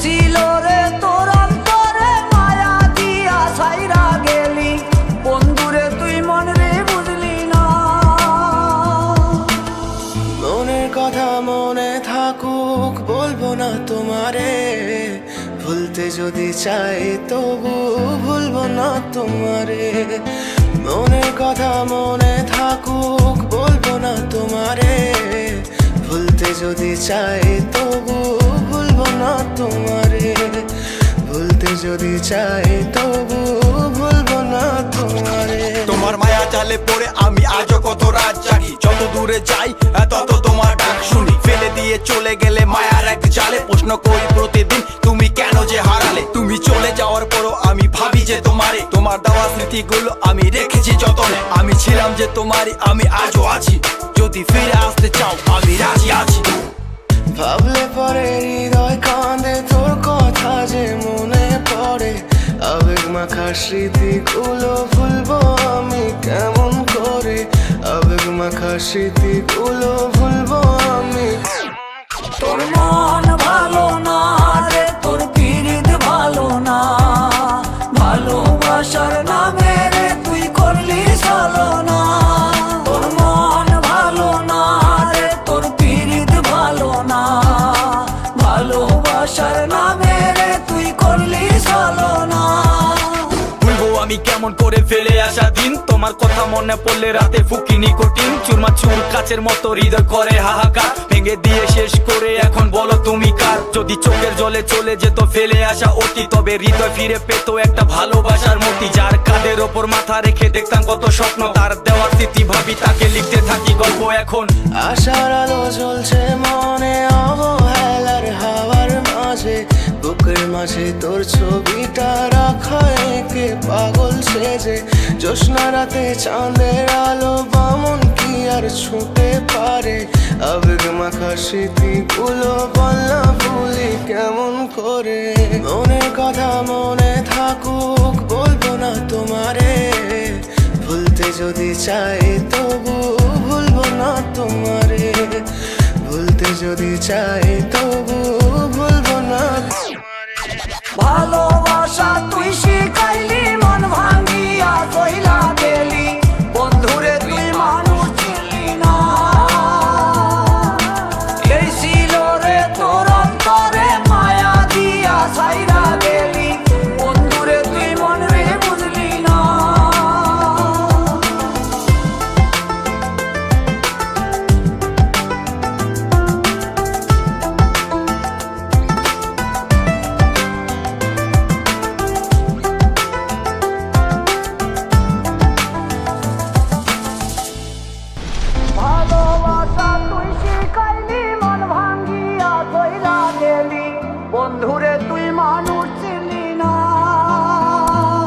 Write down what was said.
ছিল রে তোর অন্তরে, মায়া দিয়া ছাইরা গেলি বন্ধুরে তুই মন রে বুঝলি না। মনের কথা মনে থাকুক বলবো না তোমারে, ভুলতে যদি চাই তবু ভুলবো না তোমারে। মনের কথা মনে থাকুক বলবো না তোমারে, ভুলতে যদি চাই তবু ভুলবো না তোমারে। ভুলতে যদি চাই তবু ভুলবো না তোমারে। তোমার মায়া জালে পড়ে আমি আজও কত রাত জাগি, যত দূরে যাই তত তোমার ডাক শুনি। ফেলে দিয়ে চলে গেলে মায়ার এক জালে, প্রশ্ন করি প্রতিদিন তুমি কেন যে হারালে। তুমি চলে যাওয়ার পরও আমি ভাবি যে তোমারে, তোমার দেওয়া স্মৃতিগুলো আমি রেখেছি যতনে। আমি ছিলাম যে তোমারই, আমি আজও আছি, যদি ফিরে আসতে চাও আমি রাজি আছি। ভাবলে পরে হৃদয় কাঁদে, তোর কথা যে মনে পড়ে। আবেগ মাখা স্মৃতিগুলো ভুলবো আমি কেমন করে, আবেগ মাখা স্মৃতিগুলো ভুলবো আমি। তোর মন ভালো না রে, তোর পিরিত ভালো না, ভালোবাসার নামে রে তুই করলি ছলনা। তোর মন ভালো না রে, তোর পিরিত ভালো না, ভালোবাসার নামে রে তুই করলি ছলনা। ভুলবো আমি কেমন করে ফেলে আসা দিন, তোমার কথা মনে পড়লে রাতে ফুকি নিকোটিন। চুরমা চুর কাচের মতো হৃদয় করে হাহাকার, ভেঙে দিয়ে শেষ করে এখন বলো তুমি কার। যদি চোখের জলে চলে যেত ফেলে আসা অতি, তবে হৃদয় ফিরে পেত একটা ভালোবাসার মতি। যার কাঁধের ওপর মাথা রেখে দেখতাম কত স্বপ্ন, তার দেওয়ার স্মৃতি ভাবি তাকে লিখতে থাকি গল্প এখন। আশার আলো জ্বলছে মনে অবহেলার হাওয়ার মাঝে, বুকের মাঝে তোর ছবিটা রাখা একে পাগল সেজে। জ্যোৎস্না রাতে চাঁদের আলো বামন কি আর ছুঁতে পারে, আবেগ মাখা স্মৃতিগুলো বলনা ভুলি কেমন করে। মনের কথা মনে থাকুক বলবো না তোমারে, ভুলতে যদি চাই তবু ভুলবো না তোমারে। ভুলতে যদি চাই তবু ভুলবো